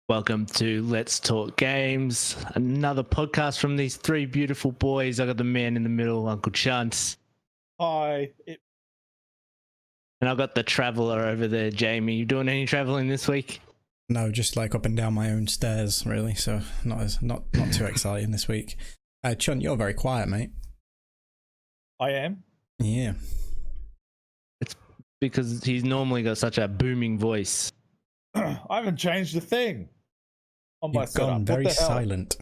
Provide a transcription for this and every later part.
Welcome to Let's Talk Games, another podcast from these three beautiful boys. I got the man in the middle, Uncle Chunts. Hi. And I've got the traveller over there, Jamie. You doing any travelling this week? No, just like up and down my own stairs, really. So not too exciting this week. Chunt, you're very quiet, mate. I am. Yeah. It's because he's normally got such a booming voice. I haven't changed a thing on my You've setup. gone very silent.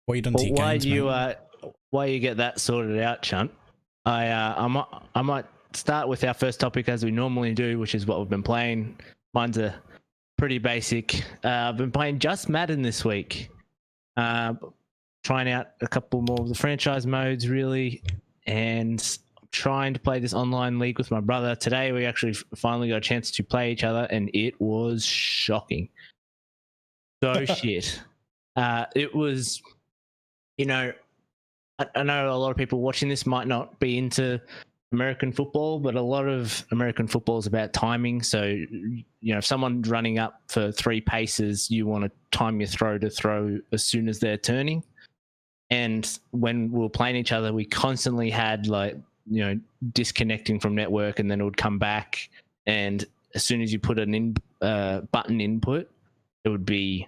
What you done to your games, mate? Why you get that sorted out, Chunt? I might start with our first topic as we normally do, which is what we've been playing. Mine's a pretty basic. I've been playing Just Madden this week. Trying out a couple more of the franchise modes, really, and trying to play this online league with my brother. Today we actually finally got a chance to play each other, and it was shocking. So shit. It was, I know a lot of people watching this might not be into American football, but a lot of American football is about timing. So, if someone's running up for 3 paces, you want to time your throw to throw as soon as they're turning. And when we were playing each other, we constantly had disconnecting from network, and then it would come back. And as soon as you put an button input, it would be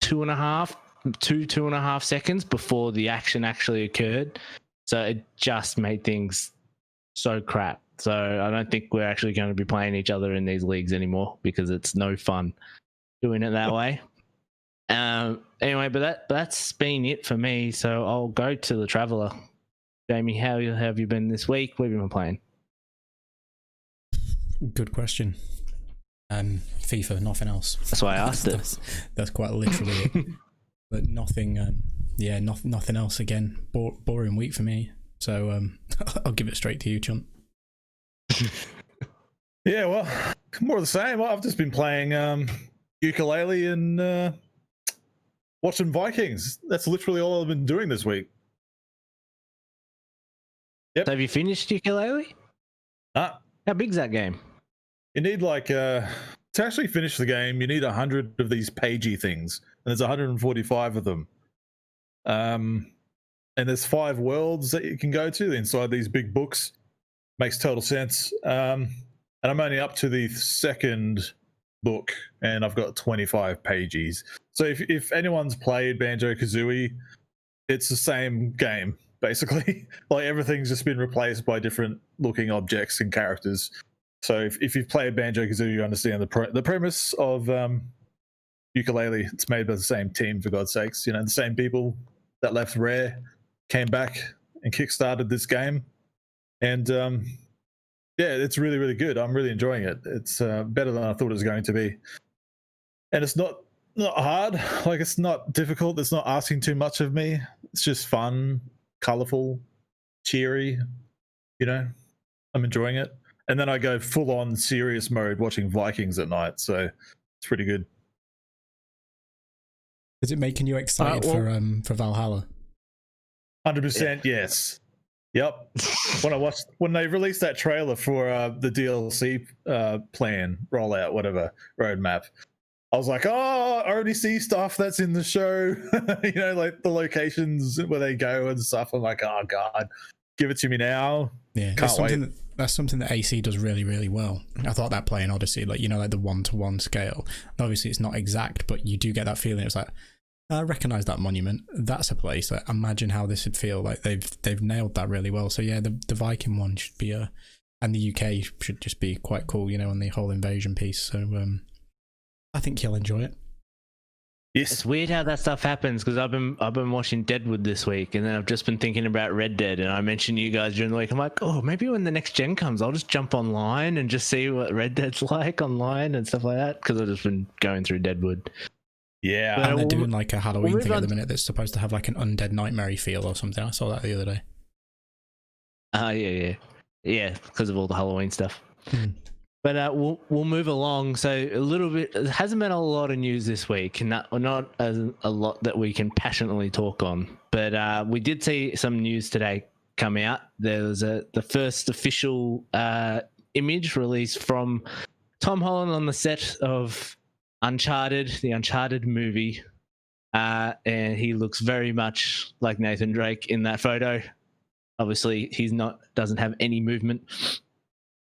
2.5 seconds before the action actually occurred. So it just made things so crap. So I don't think we're actually going to be playing each other in these leagues anymore because it's no fun doing it that way. Anyway, but that's been it for me. So I'll go to the traveller. Jamie, how have you been this week? What have you been playing? Good question. FIFA, nothing else. That's why I asked it. That's quite literally it. But nothing. Nothing else again. Boring week for me. So I'll give it straight to you, Chunt. Yeah, well, more of the same. I've just been playing ukulele and watching Vikings. That's literally all I've been doing this week. Yep. So have you finished ukulele? How big's that game? You need to actually finish the game, you need 100 of these pagey things, and there's 145 of them. And there's 5 worlds that you can go to inside these big books. Makes total sense. And I'm only up to the 2nd book, and I've got 25 pages. So if anyone's played Banjo-Kazooie, it's the same game, basically. Like, everything's just been replaced by different looking objects and characters. So if you've played Banjo-Kazooie, you understand the premise of ukulele. It's made by the same team, for God's sakes. The same people that left Rare came back and kickstarted this game. And it's really, really good. I'm really enjoying it. It's better than I thought it was going to be. And it's not hard. Like, it's not difficult. It's not asking too much of me. It's just fun, colorful, cheery. I'm enjoying it. And then I go full on serious mode watching Vikings at night. So it's pretty good. Is it making you excited for Valhalla? 100% yes. Yep. When they released that trailer for the DLC plan, rollout, whatever, roadmap, I was like, I already see stuff that's in the show. Like the locations where they go and stuff. I'm like, oh God, give it to me now. Yeah, can't wait. That's something that AC does really, really well. I thought that playing Odyssey, like the 1-to-1 scale. Obviously, it's not exact, but you do get that feeling. It's like, I recognise that monument. That's a place. Like, imagine how this would feel. Like they've nailed that really well. So yeah, the Viking one should be and the UK should just be quite cool. On the whole invasion piece. So I think you'll enjoy it. Yes. It's weird how that stuff happens because I've been watching Deadwood this week, and then I've just been thinking about Red Dead, and I mentioned you guys during the week. I'm like, maybe when the next gen comes, I'll just jump online and just see what Red Dead's like online and stuff like that, because I've just been going through Deadwood. Yeah, and they're doing like a Halloween thing at the minute that's supposed to have like an undead nightmare feel or something. I saw that the other day. Yeah, because of all the Halloween stuff. But we'll move along. So a little bit, there hasn't been a lot of news this week, and not a lot that we can passionately talk on. But we did see some news today come out. There was the first official image released from Tom Holland on the set of Uncharted, the Uncharted movie, and he looks very much like Nathan Drake in that photo. Obviously, doesn't have any movement.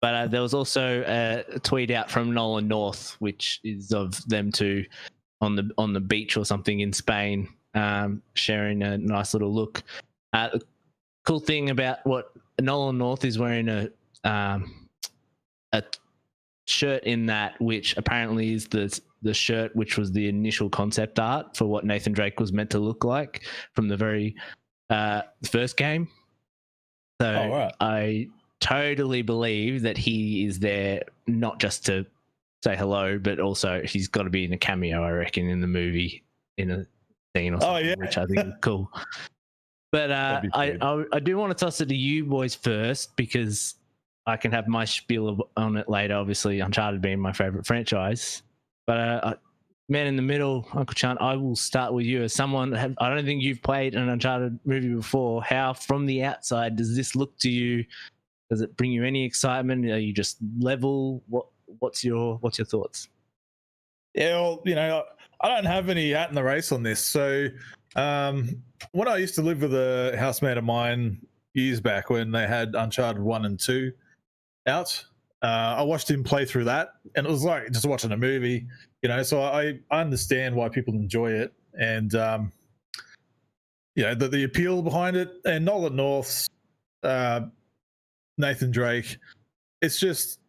But there was also a tweet out from Nolan North, which is of them two on the beach or something in Spain, sharing a nice little look. The cool thing about what Nolan North is wearing a shirt in that, which apparently is the shirt which was the initial concept art for what Nathan Drake was meant to look like from the very first game. So right. I totally believe that he is there not just to say hello, but also he's got to be in a cameo, I reckon, in the movie in a scene or something, which I think is cool. But I do want to toss it to you boys first, because I can have my spiel on it later, obviously, Uncharted being my favorite franchise. But man in the middle, Uncle Chan, I will start with you. As someone, I don't think you've played an Uncharted movie before. How, from the outside, does this look to you? Does it bring you any excitement? Are you just level? What's your thoughts? Yeah, well, I don't have any hat in the race on this. So when I used to live with a housemate of mine years back when they had Uncharted 1 and 2 out, I watched him play through that, and it was like just watching a movie, so I understand why people enjoy it, and the appeal behind it, and Nolan North's Nathan Drake, it's just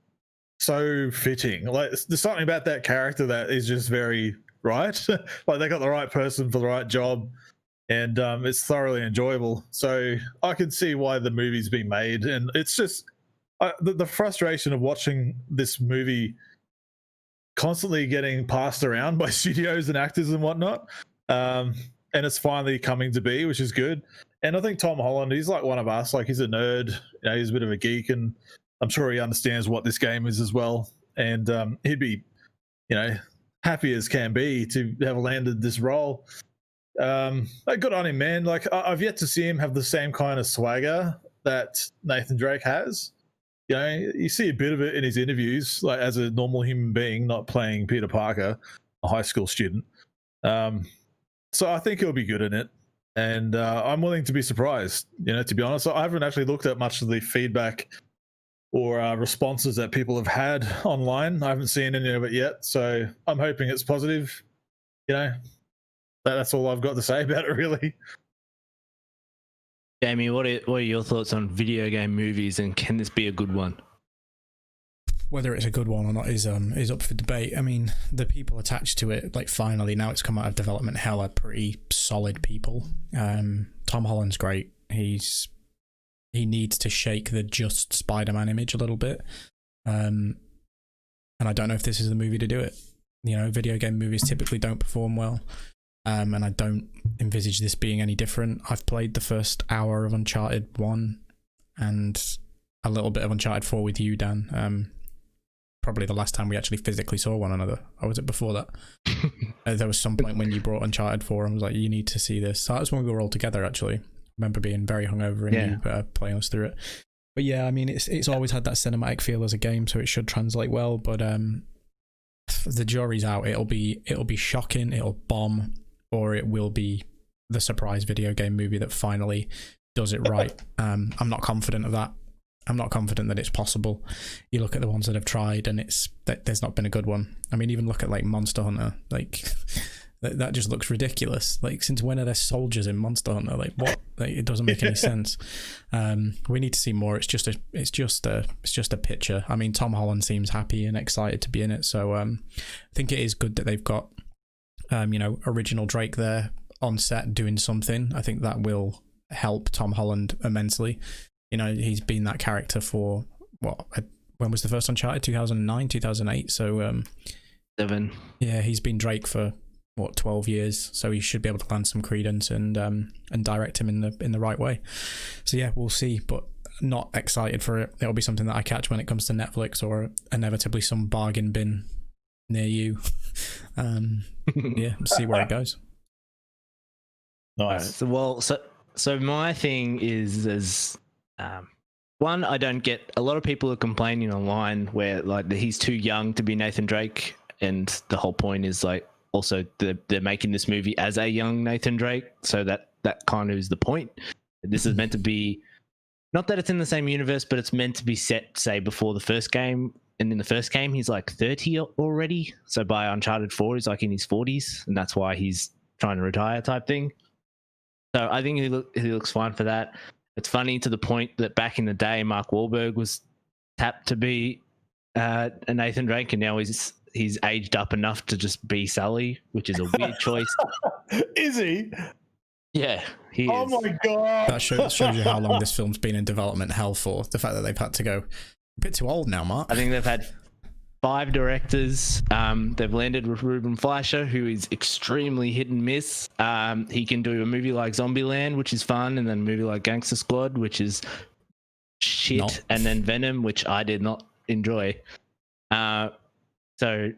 so fitting. Like, there's something about that character that is just very right. Like, they got the right person for the right job, and it's thoroughly enjoyable. So I can see why the movie's been made, and it's just the frustration of watching this movie constantly getting passed around by studios and actors and whatnot, and it's finally coming to be, which is good. And I think Tom Holland, he's like one of us. Like, he's a nerd, he's a bit of a geek, and I'm sure he understands what this game is as well. And he'd be, happy as can be to have landed this role. Good on him, man. Like, I've yet to see him have the same kind of swagger that Nathan Drake has. You see a bit of it in his interviews, like as a normal human being, not playing Peter Parker, a high school student. So I think he'll be good in it. And I'm willing to be surprised, to be honest. I haven't actually looked at much of the feedback or responses that people have had online. I haven't seen any of it yet. So I'm hoping it's positive. That's all I've got to say about it, really. Jamie, what are your thoughts on video game movies, and can this be a good one? Whether it's a good one or not is up for debate. I mean, the people attached to it, like, finally, now it's come out of development hell, are pretty solid people. Tom Holland's great. He needs to shake the just Spider-Man image a little bit. And I don't know if this is the movie to do it. Video game movies typically don't perform well. And I don't envisage this being any different. I've played the first hour of Uncharted 1 and a little bit of Uncharted 4 with you, Dan. Probably the last time we actually physically saw one another. Or was it before that? There was some point when you brought Uncharted 4 and was like, you need to see this. So that was when we were all together, actually. I remember being very hungover and you playing us through it. But yeah, I mean, it's always had that cinematic feel as a game, so it should translate well. But the jury's out. It'll be shocking. It'll bomb. Or it will be the surprise video game movie that finally does it right. I'm not confident of that. I'm not confident that it's possible. You look at the ones that have tried, and there's not been a good one. I mean, even look at like Monster Hunter. Like that just looks ridiculous. Like, since when are there soldiers in Monster Hunter? Like, what? Like, it doesn't make any sense. We need to see more. It's just a picture. I mean, Tom Holland seems happy and excited to be in it. So I think it is good that they've got original Drake there on set doing something. I think that will help Tom Holland immensely. He's been that character for when was the first Uncharted? 2009, 2008. So 7. Yeah, he's been Drake for 12 years. So he should be able to land some credence and direct him in the right way. So yeah, we'll see. But not excited for it. It'll be something that I catch when it comes to Netflix, or inevitably some bargain bin near you. Yeah, see where it goes. Nice. So my thing is one, I don't get. A lot of people are complaining online where like he's too young to be Nathan Drake, and the whole point is like also they're making this movie as a young Nathan Drake, so that kind of is the point. This is meant to be, not that it's in the same universe, but it's meant to be set, say, before the first game. And in the first game, he's like 30 already. So by Uncharted 4, he's like in his 40s, and that's why he's trying to retire type thing. So I think he looks fine for that. It's funny to the point that back in the day, Mark Wahlberg was tapped to be a Nathan Drake, and now he's aged up enough to just be Sully, which is a weird choice. Is he? Yeah, he Oh is. my god! That shows you how long this film's been in development hell for. The fact that they've had to go a bit too old now, Mark. I think they've had 5 directors. They've landed with Ruben Fleischer, who is extremely hit and miss. He can do a movie like Zombieland, which is fun, and then a movie like Gangster Squad, which is shit, Not. and then Venom, which I did not enjoy. So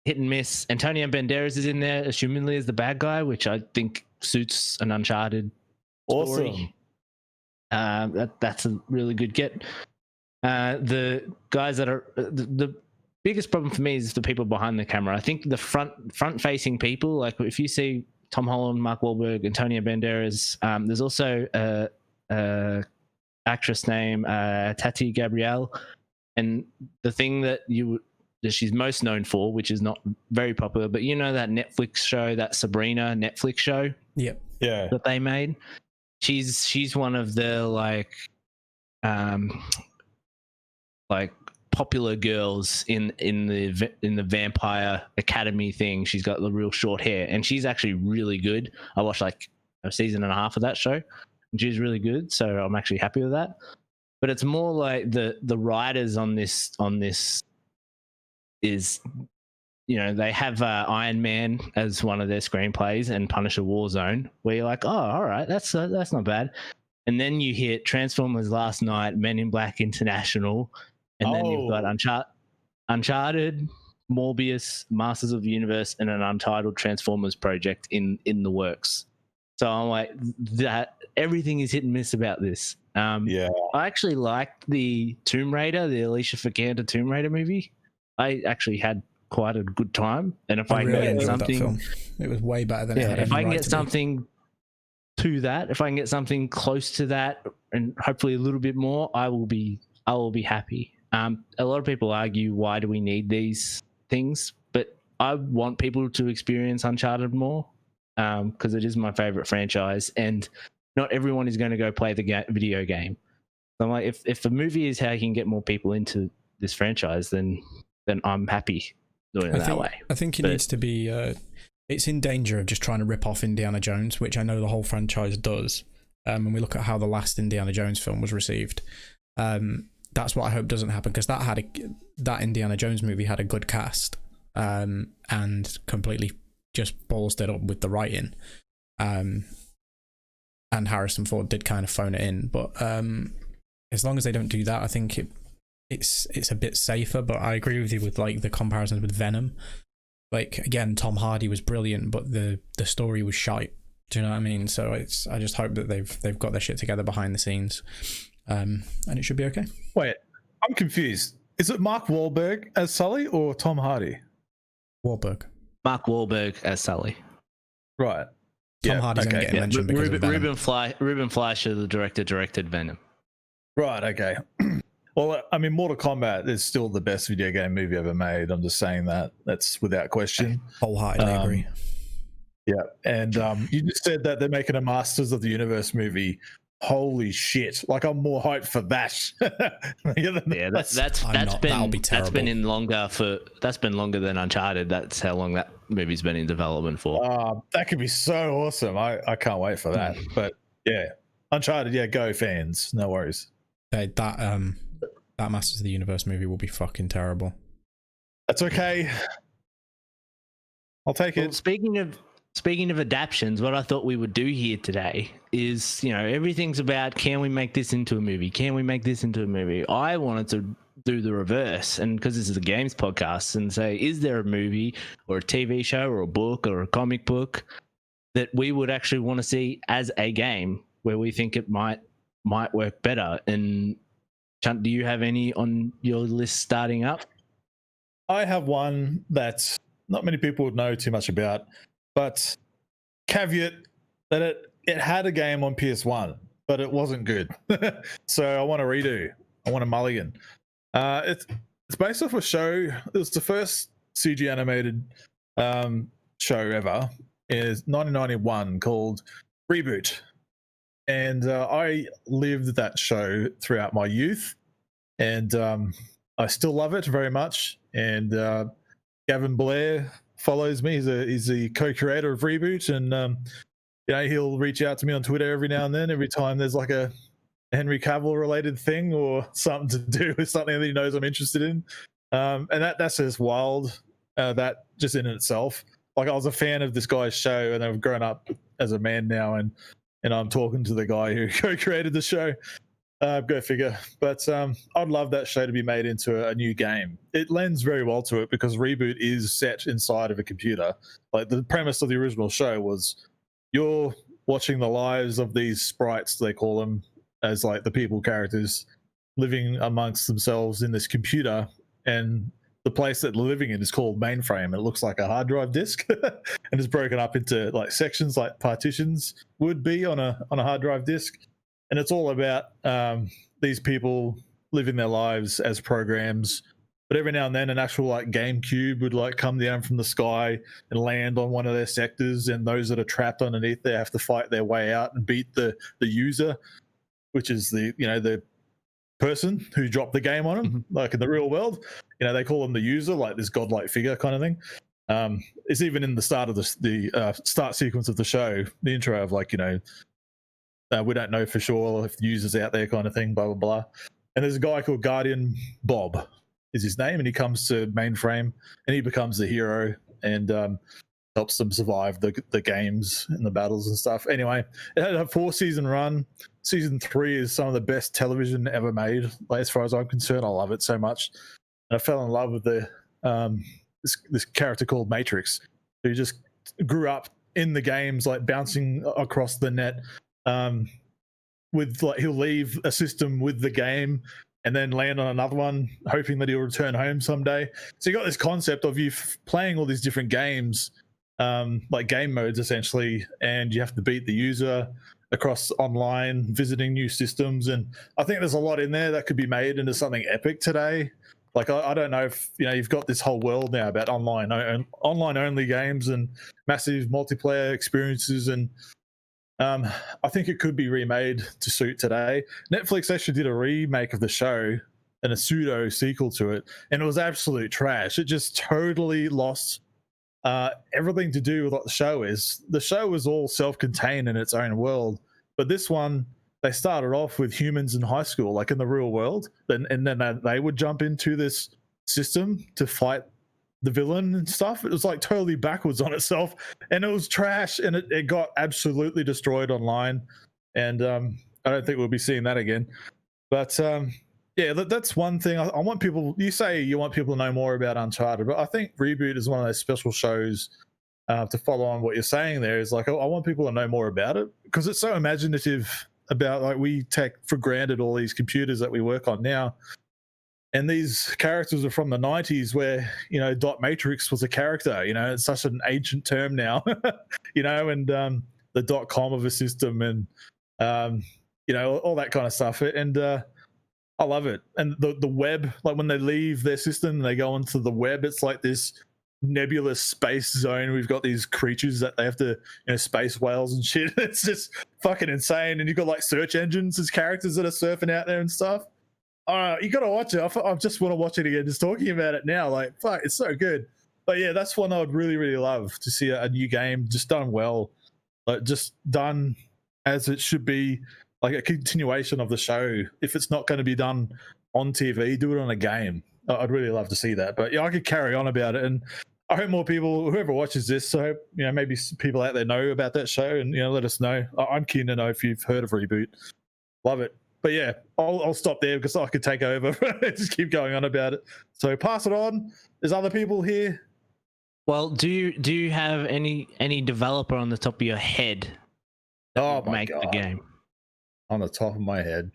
hit and miss. Antonio Banderas is in there, assumingly as the bad guy, which I think suits an Uncharted story. Awesome. That's a really good get. The guys that are the biggest problem for me is the people behind the camera. I think the front facing people, like if you see Tom Holland, Mark Wahlberg, Antonio Banderas, there's also a actress named Tati Gabrielle, and the thing that she's most known for, which is not very popular, but you know that Netflix show, that Sabrina Netflix show, Yep. Yeah. that they made. She's one of the like popular girls in the Vampire Academy thing. She's got the real short hair, and she's actually really good. I watched like a season and a half of that show, and she's really good. So I'm actually happy with that. But it's more like the writers on this is, you know, they have Iron Man as one of their screenplays and Punisher Warzone, where you're like, oh, all right, that's not bad. And then you hit Transformers Last Night, Men in Black International, and then you've got Uncharted, Morbius, Masters of the Universe, and an untitled Transformers project in the works. So I'm like, that everything is hit and miss about this. Yeah. I actually liked the Tomb Raider, the Alicia Vikander Tomb Raider movie. I actually had quite a good time, and if I can really get enjoyed something, that film. It was way better than it had if any I can right get to be. something to that, if I can get something close to that, and hopefully a little bit more, I will be happy. A lot of people argue, why do we need these things? But I want people to experience Uncharted more, because it is my favorite franchise, and not everyone is going to go play the video game. So I'm like, if the movie is how you can get more people into this franchise, then I'm happy doing it that way. I think it needs to be. It's in danger of just trying to rip off Indiana Jones, which I know the whole franchise does. When we look at how the last Indiana Jones film was received, that's what I hope doesn't happen, because that Indiana Jones movie had a good cast, and completely just ballsed it up with the writing. And Harrison Ford did kind of phone it in, but as long as they don't do that, I think it's a bit safer. But I agree with you with like the comparisons with Venom. Like again, Tom Hardy was brilliant, but the story was shite. Do you know what I mean? So I just hope that they've got their shit together behind the scenes, and it should be okay. Wait, I'm confused. Is it Mark Wahlberg as Sully or Tom Hardy? Wahlberg. Mark Wahlberg as Sully. Right. Tom Hardy's only getting mentioned because of Venom. Ruben Fleischer, the director, directed Venom. Right. Okay. Well, I mean, Mortal Kombat is still the best video game movie ever made. I'm just saying that. That's without question. Wholeheartedly agree. Yeah. And you just said that they're making a Masters of the Universe movie. Holy shit. Like, I'm more hyped for that. That's been longer than Uncharted. That's how long that movie's been in development for. That could be so awesome. I can't wait for that. But yeah, Uncharted, yeah, go fans. No worries. That Masters of the Universe movie will be fucking terrible. That's okay. I'll take it. Speaking of adaptions, what I thought we would do here today is, you know, everything's about, can we make this into a movie? Can we make this into a movie? I wanted to do the reverse, and because this is a games podcast, and say, is there a movie or a TV show or a book or a comic book that we would actually want to see as a game where we think it might work better? And Chunt, do you have any on your list starting up? I have one that not many people would know too much about, but caveat that it had a game on PS1, but it wasn't good. So I want to redo. I want a mulligan. It's based off a show. It was the first CG animated show ever. Is 1991 called Reboot, and I lived that show throughout my youth, and I still love it very much. And Gavin Blair follows me. He's the co-creator of Reboot, and he'll reach out to me on Twitter every now and then. Every time there's like a Henry Cavill related thing or something to do with something that he knows I'm interested in, and that's just wild. That just in itself, like I was a fan of this guy's show, and I've grown up as a man now, and I'm talking to the guy who co-created the show. Go figure. But I'd love that show to be made into a new game. It lends very well to it because Reboot is set inside of a computer. Like the premise of the original show was you're watching the lives of these sprites, they call them, as like the people characters living amongst themselves in this computer, and the place that they're living in is called mainframe. It looks like a hard drive disk and it's broken up into like sections, like partitions would be on a hard drive disk. And it's all about these people living their lives as programs. But every now and then an actual like GameCube would like come down from the sky and land on one of their sectors, and those that are trapped underneath there have to fight their way out and beat the user, which is the person who dropped the game on them. Mm-hmm. Like in the real world, they call them the user, like this godlike figure kind of thing. It's even in the start of the start sequence of the show, the intro of like, we don't know for sure if the user's out there kind of thing, blah, blah, blah. And there's a guy called Guardian Bob is his name, and he comes to mainframe and he becomes the hero and helps them survive the games and the battles and stuff. Anyway, it had a 4-season run. Season 3 is some of the best television ever made. Like, as far as I'm concerned, I love it so much. And I fell in love with this character called Matrix, who just grew up in the games, like bouncing across the net. With like he'll leave a system with the game and then land on another one, hoping that he'll return home someday. So you got this concept of you playing all these different games, like game modes essentially, and you have to beat the user across online, visiting new systems. And I think there's a lot in there that could be made into something epic today. Like I don't know if you've got this whole world now about online only games and massive multiplayer experiences, and I think it could be remade to suit today. Netflix actually did a remake of the show and a pseudo sequel to it, and it was absolute trash. It just totally lost everything to do with what the show is. The show was all self-contained in its own world, but this one, they started off with humans in high school, like in the real world, and then they would jump into this system to fight the villain and stuff. It was like totally backwards on itself, and it was trash, and it got absolutely destroyed online. And I don't think we'll be seeing that again. But yeah, that's one thing. I want people, you say you want people to know more about Uncharted, but I think Reboot is one of those special shows to follow on what you're saying there. Is like, I want people to know more about it because it's so imaginative about, like, we take for granted all these computers that we work on now. And these characters are from the 90s where, dot matrix was a character, it's such an ancient term now, and the .com of a system and, all that kind of stuff. And I love it. And the web, like when they leave their system and they go into the web, it's like this nebulous space zone. We've got these creatures that they have to, space whales and shit. It's just fucking insane. And you've got like search engines as characters that are surfing out there and stuff. You gotta watch it. I just want to watch it again. Just talking about it now, like, fuck, it's so good. But yeah, that's one I would really, really love to see a new game just done well, like just done as it should be, like a continuation of the show. If it's not going to be done on TV, do it on a game. I'd really love to see that. But yeah, I could carry on about it, and I hope more people, whoever watches this, so maybe people out there know about that show, and let us know. I'm keen to know if you've heard of Reboot. Love it. But yeah, I'll stop there because I could take over. Just keep going on about it. So pass it on. There's other people here. Well, do you have any developer on the top of your head that would make the game? On the top of my head.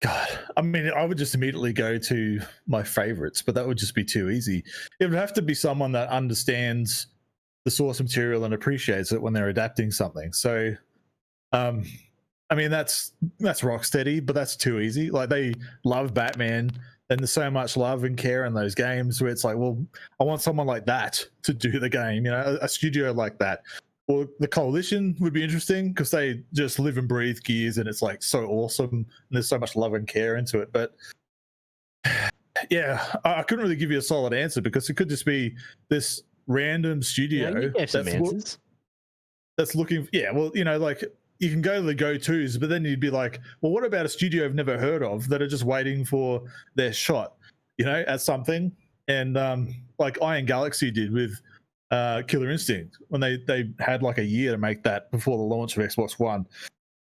God, I mean, I would just immediately go to my favorites, but that would just be too easy. It would have to be someone that understands the source material and appreciates it when they're adapting something. So, I mean, that's Rocksteady, but that's too easy. Like, they love Batman, and there's so much love and care in those games where it's like, well, I want someone like that to do the game, you know, a studio like that. Or the Coalition would be interesting because they just live and breathe Gears, and it's like so awesome, and there's so much love and care into it. But yeah, I couldn't really give you a solid answer because it could just be this random studio Yeah, you gave some answers. that's looking. Yeah, well, you know, like, you can go to the go-tos, but then you'd be like, well, what about a studio I've never heard of that are just waiting for their shot, you know, at something? And like Iron Galaxy did with Killer Instinct, when they had like a year to make that before the launch of Xbox One,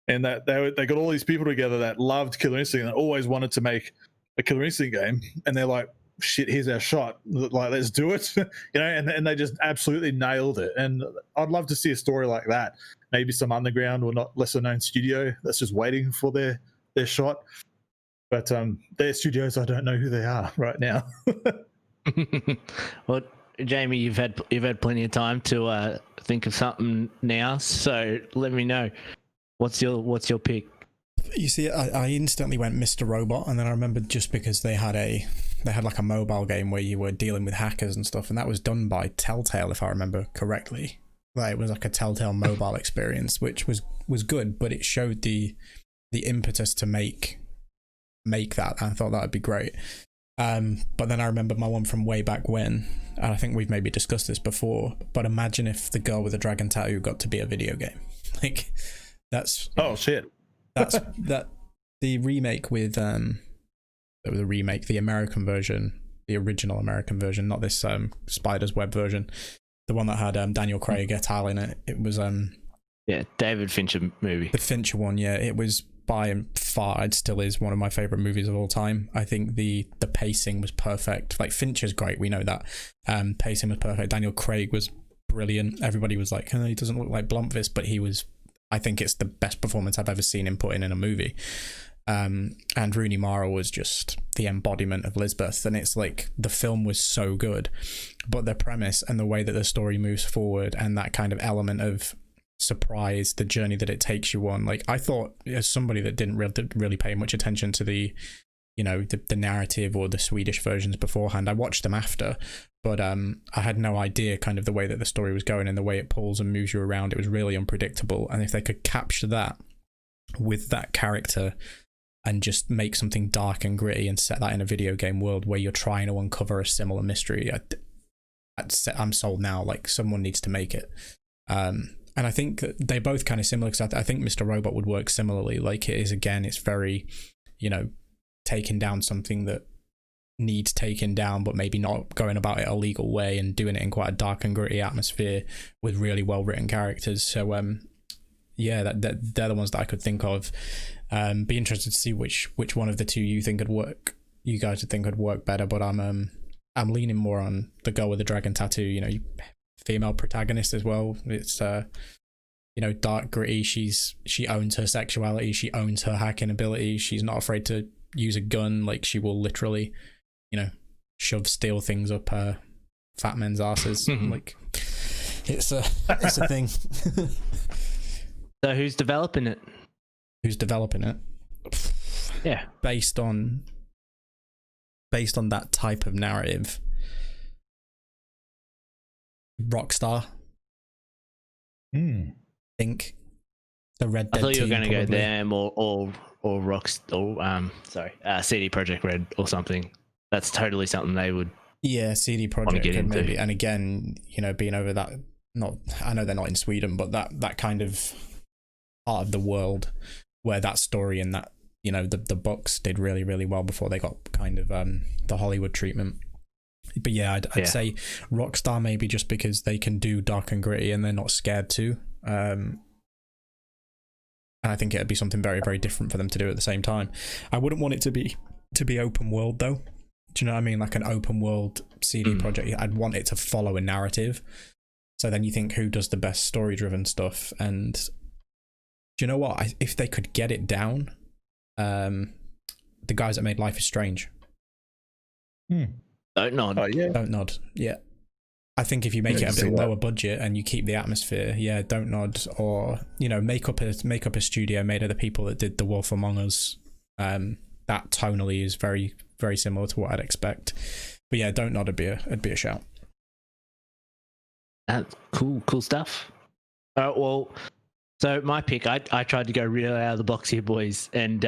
and that they got all these people together that loved Killer Instinct and always wanted to make a Killer Instinct game, and they're like, shit, here's our shot, like, let's do it. You know, and they just absolutely nailed it. And I'd love to see a story like that. Maybe some underground or not lesser known studio that's just waiting for their shot. But their studios, I don't know who they are right now. Well, Jamie, you've had plenty of time to think of something now, so let me know. What's your pick? You see, I instantly went Mr. Robot, and then I remembered just because they had like a mobile game where you were dealing with hackers and stuff, and that was done by Telltale, if I remember correctly. Like, it was like a Telltale mobile experience, which was good, but it showed the impetus to make that, and I thought that would be great. But then I remember my one from way back when, and I think we've maybe discussed this before, but imagine if The Girl with the Dragon Tattoo got to be a video game. Like, that's... Oh, shit. That's the remake with the American version, the original American version, not this Spider's Web version, the one that had Daniel Craig et al. In it. It was David Fincher movie. The Fincher one, yeah. It was by far, it still is one of my favorite movies of all time. I think the pacing was perfect. Like, Fincher's great, we know that. Pacing was perfect. Daniel Craig was brilliant. Everybody was like, oh, he doesn't look like Blomqvist, but he was. I think it's the best performance I've ever seen him put in a movie. And Rooney Mara was just the embodiment of Lisbeth, and it's like the film was so good, but the premise and the way that the story moves forward and that kind of element of surprise, the journey that it takes you on, like, I thought, as somebody that didn't really pay much attention to the narrative or the Swedish versions beforehand, I watched them after, but I had no idea kind of the way that the story was going and the way it pulls and moves you around. It was really unpredictable, and if they could capture that with that character and just make something dark and gritty and set that in a video game world where you're trying to uncover a similar mystery, I'm sold now. Like, someone needs to make it. And I think they're both kind of similar, because I think Mr. Robot would work similarly. Like, it is, again, it's very, taking down something that needs taken down, but maybe not going about it a legal way and doing it in quite a dark and gritty atmosphere with really well written characters. So yeah, they're the ones that I could think of. Be interested to see which one of the two you guys would think would work better, but I'm leaning more on The Girl with the Dragon Tattoo. Female protagonist as well. It's dark, gritty. She owns her sexuality, she owns her hacking ability, she's not afraid to use a gun. Like, she will literally shove steel things up her fat men's asses. Like, it's a thing. So who's developing it? Yeah, based on that type of narrative, Rockstar. Think the Red Dead. I thought you were going to go probably. them or CD Projekt Red or something. That's totally something they would. Yeah, CD Projekt maybe. And again, being over that. I know they're not in Sweden, but that kind of part of the world where that story and that the books did really, really well before they got kind of the Hollywood treatment. But yeah, I'd say Rockstar, maybe just because they can do dark and gritty and they're not scared to. And I think it'd be something very, very different for them to do at the same time. I wouldn't want it to be open world though. Do you know what I mean? Like an open world CD project. I'd want it to follow a narrative. So then you think, who does the best story driven stuff? And do you know what? If they could get it down, the guys that made Life is Strange. Don't nod. Oh yeah. Don't Nod. Yeah. I think if you make it a bit lower budget and you keep the atmosphere, yeah, Don't Nod, or make up a studio made of the people that did The Wolf Among Us. That tonally is very, very similar to what I'd expect. But yeah, Don't Nod would be a shout. Cool stuff. Well, so my pick, I tried to go real out of the box here, boys, and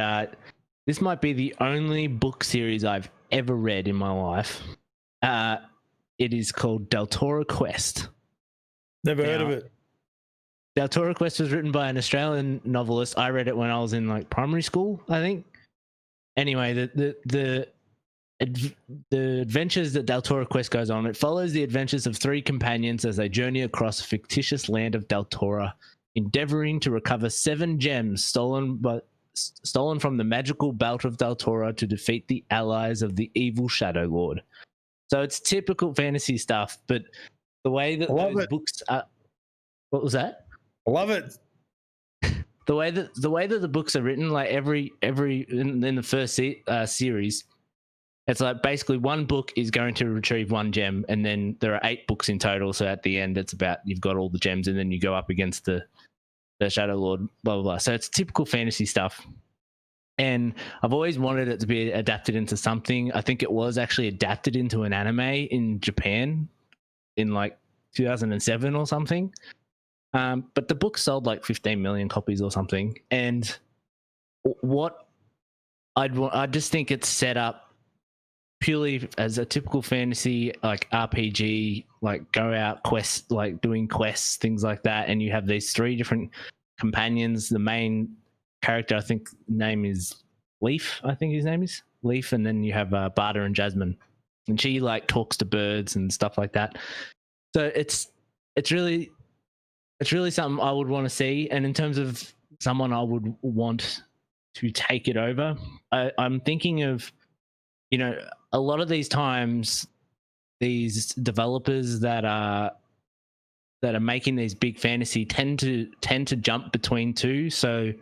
this might be the only book series I've ever read in my life. It is called Del Toro Quest. Never heard of it. Del Toro Quest was written by an Australian novelist. I read it when I was in primary school, I think. Anyway, the adventures that Del Toro Quest goes on, it follows the adventures of 3 companions as they journey across a fictitious land of Del Toro, endeavoring to recover 7 gems stolen from the magical belt of Del Toro to defeat the allies of the evil Shadow Lord. So it's typical fantasy stuff, but the way that those books are... What was that? I love it. The way that the books are written, like every in the first series, it's like basically one book is going to retrieve 1 gem, and then there are 8 books in total. So at the end, it's about you've got all the gems, and then you go up against the Shadow Lord, blah blah blah. So it's typical fantasy stuff. And I've always wanted it to be adapted into something. I think it was actually adapted into an anime in Japan in 2007 or something. But the book sold 15 million copies or something. And what I just think it's set up purely as a typical fantasy RPG, go out quest, doing quests, things like that. And you have these 3 different companions. The main character, I think name is Leaf. I think his name is Leaf, and then you have Barda and Jasmine, and she talks to birds and stuff like that. So it's really something I would want to see. And in terms of someone I would want to take it over, I'm thinking of a lot of these times these developers that are making these big fantasy tend to jump between 2. So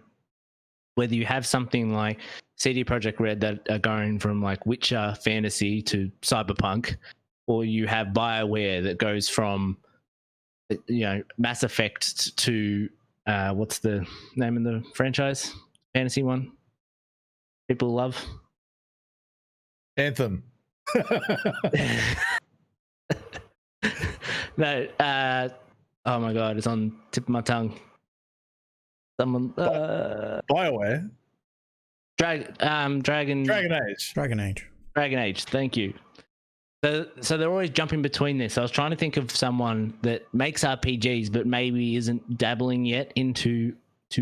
whether you have something like CD Projekt Red that are going from Witcher fantasy to cyberpunk, or you have BioWare that goes from Mass Effect to what's the name of the franchise fantasy one people love? Anthem. No, oh my god, it's on tip of my tongue. Someone BioWare. Dragon Age. Thank you. So they're always jumping between this. I was trying to think of someone that makes RPGs but maybe isn't dabbling yet into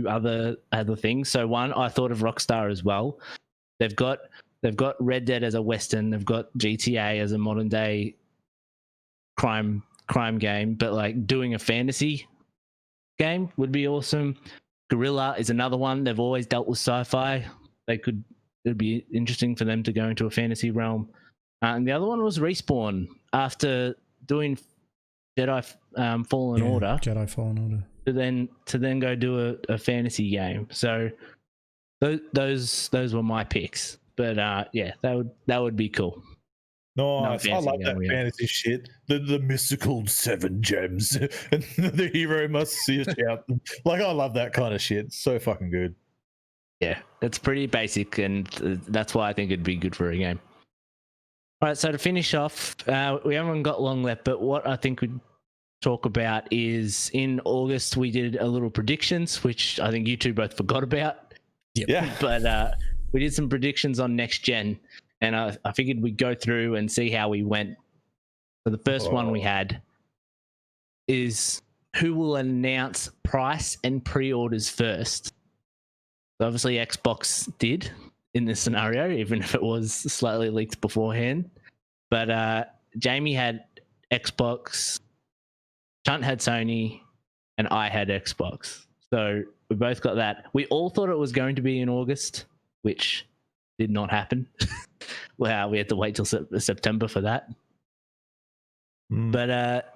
other things. So one, I thought of Rockstar as well. They've got Red Dead as a Western. They've got GTA as a modern day crime game, but doing a fantasy game would be awesome. Guerrilla is another one. They've always dealt with sci-fi. It'd be interesting for them to go into a fantasy realm. And the other one was Respawn after doing Jedi Fallen Order. Jedi Fallen Order. To then go do a fantasy game. So those were my picks. But yeah, that would be cool. Nice. I love that fantasy shit. The mystical 7 gems, and the hero must see a shout. I love that kind of shit. So fucking good. Yeah, it's pretty basic, and that's why I think it'd be good for a game. All right, so to finish off, we haven't got long left, but what I think we'd talk about is in August we did a little predictions, which I think you two both forgot about. Yep. Yeah. But we did some predictions on next gen, and I figured we'd go through and see how we went. So the first one we had is who will announce price and pre-orders first. So obviously Xbox did in this scenario, even if it was slightly leaked beforehand. But Jamie had Xbox, Chunt had Sony, and I had Xbox. So we both got that. We all thought it was going to be in August, which did not happen. Wow, we had to wait till September for that. But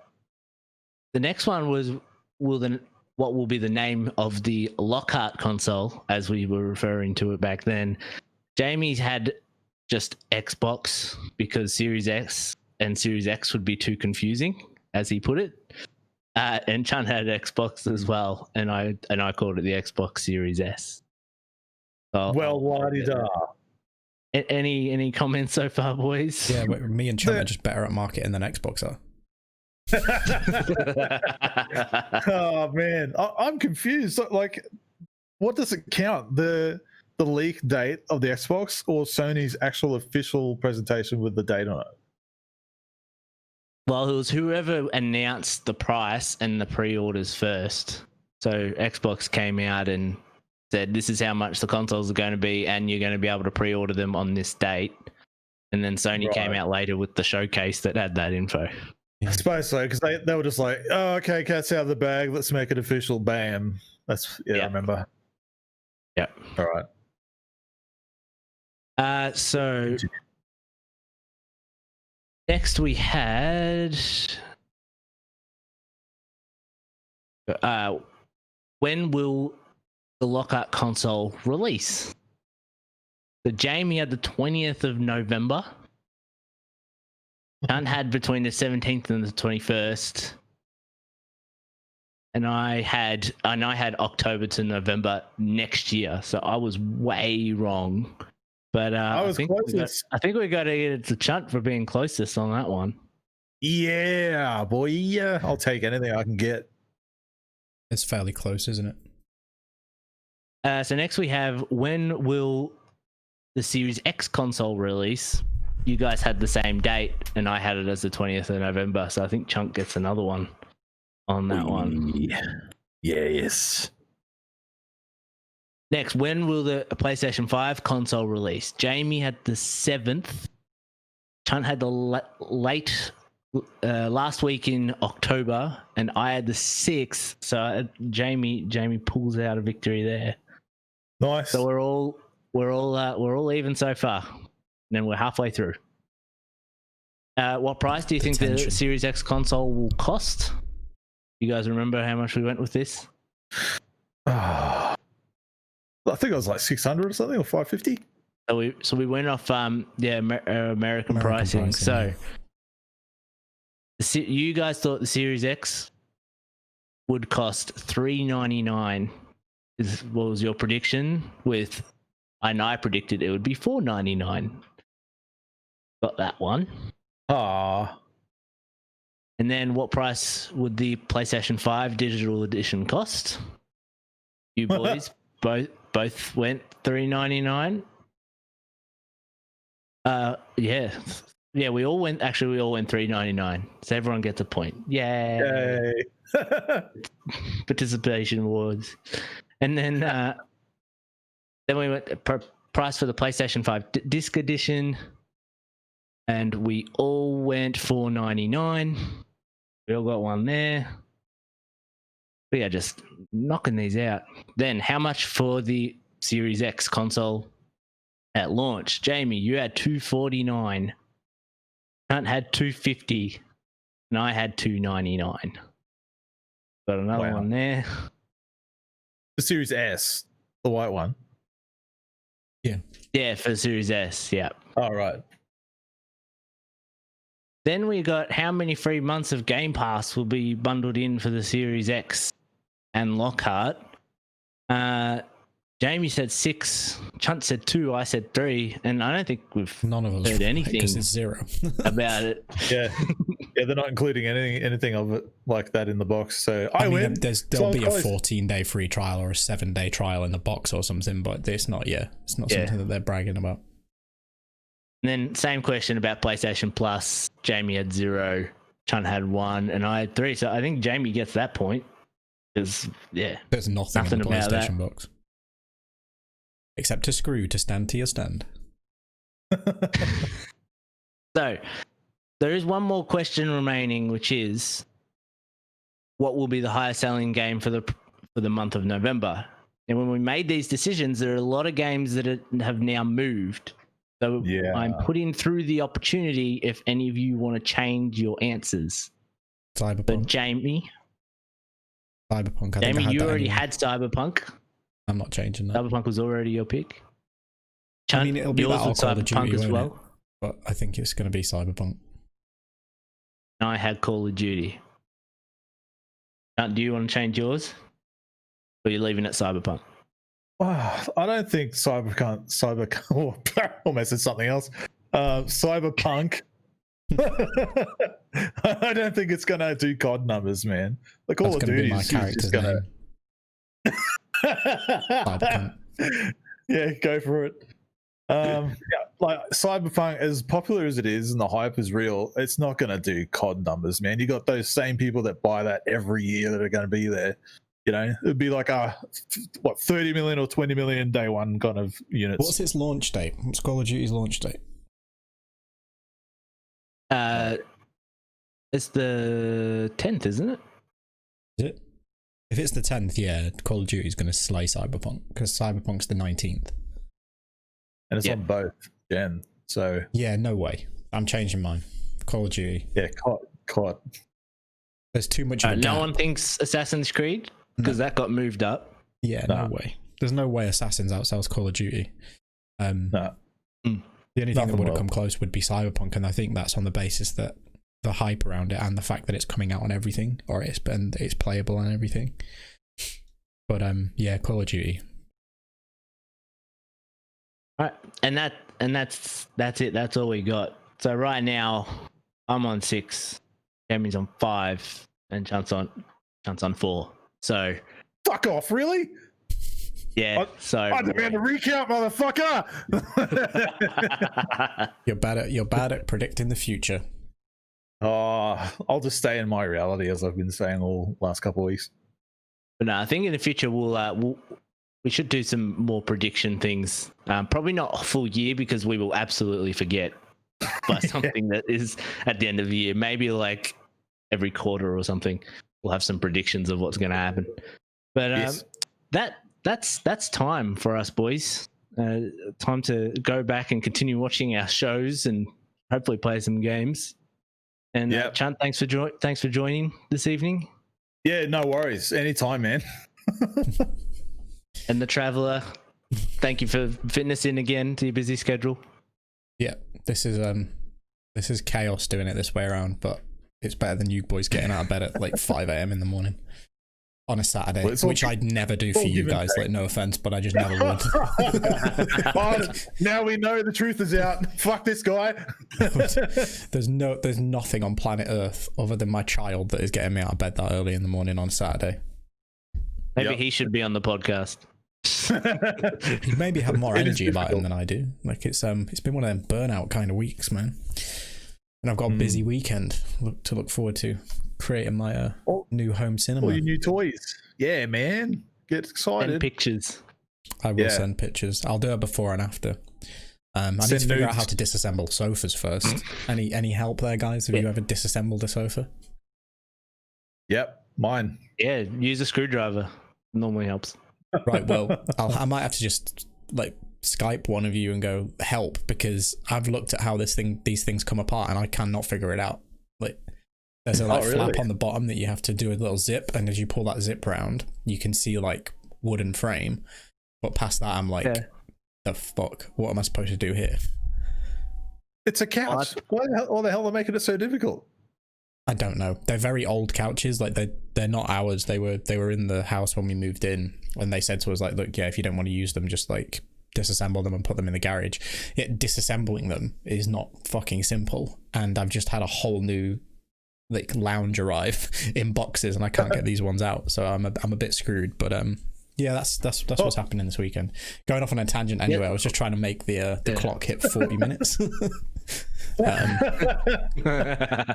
the next one was what will be the name of the Lockhart console, as we were referring to it back then. Jamie's had just Xbox because Series S and Series X would be too confusing, as he put it. And Chun had Xbox as well, and I called it the Xbox Series S. So Well, la-di-da. Any comments so far, boys? Yeah, me and Chum are just better at marketing than Xbox are. Oh man, I'm confused. So, like, what does it count? The leak date of the Xbox or Sony's actual official presentation with the date on it? Well, it was whoever announced the price and the pre-orders first. So Xbox came out and said, this is how much the consoles are going to be, and you're going to be able to pre-order them on this date. And then Sony came out later with the showcase that had that info. I suppose so, because they were just like, oh, okay, cat's out of the bag, let's make it official. Bam. That's I remember. Yeah. All right. So next we had when will the Lockhart console release? So Jamie had the 20th of November. Chun had between the 17th and the 21st. And I had October to November next year. So I was way wrong. But I think we got to get it to Chun for being closest on that one. Yeah, boy. Yeah, I'll take anything I can get. It's fairly close, isn't it? So next we have, when will the Series X console release? You guys had the same date, and I had it as the 20th of November. So I think Chunk gets another one on that one. Yes. Next, when will the PlayStation 5 console release? Jamie had the 7th. Chun had the late last week in October, and I had the 6th. So Jamie pulls out a victory there. Nice. So we're all even so far. And then we're halfway through. What price do you think the Series X console will cost? You guys remember how much we went with this? I think it was like 600 or something, or 550. So we went off American pricing. So you guys thought the Series X would cost $399. What was your prediction? And I predicted it would be $499. Got that one. Ah. And then what price would the PlayStation 5 digital edition cost? You boys both went $399. Yeah, we all went $399. So everyone gets a point. Yay. Participation awards. And then we went price for the PlayStation 5 disc edition, and we all went $499. We all got one there. We are just knocking these out. Then how much for the Series X console at launch? Jamie, you had $249. Hunt had $250, and I had $299. Got another one there. The Series S, the white one. Yeah, for Series S, yeah. All right. Then we got how many free months of Game Pass will be bundled in for the Series X and Lockhart. Jamie said 6, Chunt said 2, I said 3, and I don't think we've none of us heard anything because it's 0 Yeah, about it. they're not including anything of it like that in the box. So I mean, win. There'll be a 14-day free trial or a 7-day trial in the box or something, but it's not. Yeah, it's not something that they're bragging about. And then same question about PlayStation Plus. Jamie had 0, Chun had 1, and I had 3. So I think Jamie gets that point. Because there's nothing in the PlayStation box except to screw to stand to your stand. So there is one more question remaining, which is, what will be the highest selling game for the month of November? And when we made these decisions, there are a lot of games that have now moved. So I'm putting through the opportunity if any of you want to change your answers. Cyberpunk. But Jamie, Cyberpunk. You already had Cyberpunk. I'm not changing that. Cyberpunk was already your pick. Chunt, I mean, it'll be yours that with Call of Cyberpunk Duty as won't well. it? But I think it's going to be Cyberpunk. I had Call of Duty. Do you want to change yours? Or are you leaving it Cyberpunk? Oh, I don't think almost said something else. Cyberpunk. I don't think it's gonna do COD numbers, man. The Call That's of going to Duty be my is character's just gonna. name. Cyberpunk. Yeah, go for it. Yeah, like Cyberpunk, as popular as it is and the hype is real, it's not going to do COD numbers, man. You got those same people that buy that every year that are going to be there. You know, it'd be like 30 million or 20 million day one kind of units. What's its launch date? What's Call of Duty's launch date? It's the 10th, isn't it? Is it? If it's the 10th, yeah, Call of Duty is going to slay Cyberpunk because Cyberpunk's the 19th. And it's on both gen. So yeah, no way. I'm changing mine. Call of Duty. Yeah, COD. There's too much of a gap. No one thinks Assassin's Creed because that got moved up. Yeah, no way. There's no way Assassins outsells Call of Duty. No. The only thing that would have come close would be Cyberpunk, and I think that's on the basis that the hype around it and the fact that it's coming out on everything, or it's playable on everything. But yeah, Call of Duty. All right, and that's it. That's all we got. So right now, I'm on 6, Jamie's on 5, and Chunt's on 4. So fuck off, really? Yeah. I demand a recount, motherfucker. You're bad at predicting the future. Oh, I'll just stay in my reality as I've been saying all last couple of weeks. But no, I think in the future we should do some more prediction things. Probably not a full year because we will absolutely forget by something that is at the end of the year. Maybe like every quarter or something, we'll have some predictions of what's going to happen. But that's time for us, boys. Time to go back and continue watching our shows and hopefully play some games. And Chunt, thanks for joining this evening. Yeah, no worries. Anytime, man. And the Traveller, thank you for fitting us in again to your busy schedule. Yeah, this is chaos doing it this way around, but it's better than you boys getting out of bed at like 5 a.m. in the morning on a Saturday, which I'd never do for you guys. Like, no offense, but I just never would. Oh, now we know the truth is out. Fuck this guy. There's nothing on planet Earth other than my child that is getting me out of bed that early in the morning on Saturday. Maybe he should be on the podcast. You maybe have more energy about him than I do. Like it's been one of them burnout kind of weeks, man. And I've got a busy weekend to look forward to, creating my new home cinema. All your new toys. Yeah, man. Get excited. And pictures. I will send pictures. I'll do it before and after. I need to figure out how to disassemble sofas first. Any help there, guys? Have you ever disassembled a sofa? Yep, mine. Yeah, use a screwdriver. Normally helps. Right, well, I might have to just like Skype one of you and go help, because I've looked at how these things come apart and I cannot figure it out. Like there's a flap on the bottom that you have to do a little zip, and as you pull that zip round, you can see like wooden frame. But past that, I'm like, the fuck? What am I supposed to do here? It's a couch. Why the hell are they making it so difficult? I don't know. They're very old couches. Like they're not ours. They were in the house when we moved in, and they said to us like, look, yeah, if you don't want to use them, just like disassemble them and put them in the garage. Yet disassembling them is not fucking simple. And I've just had a whole new like lounge arrive in boxes, and I can't get these ones out. So I'm a bit screwed. But yeah, that's what's happening this weekend. Going off on a tangent anyway. I was just trying to make the clock hit 40 minutes.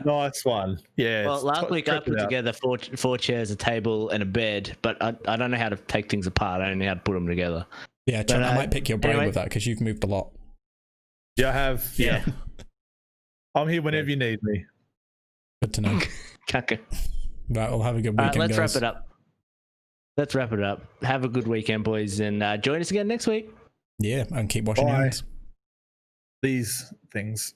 Nice one. Yeah. Well, last week I put together four chairs, a table, and a bed, but I don't know how to take things apart. I don't know how to put them together. Yeah, Chunt, I might pick your brain with that because you've moved a lot. Yeah, I have. Yeah. I'm here whenever you need me. Good to know. Kaka. Right, we'll have a good weekend. Let's guys. wrap it up. Have a good weekend, boys, and join us again next week. Yeah, and keep washing your hands. These things.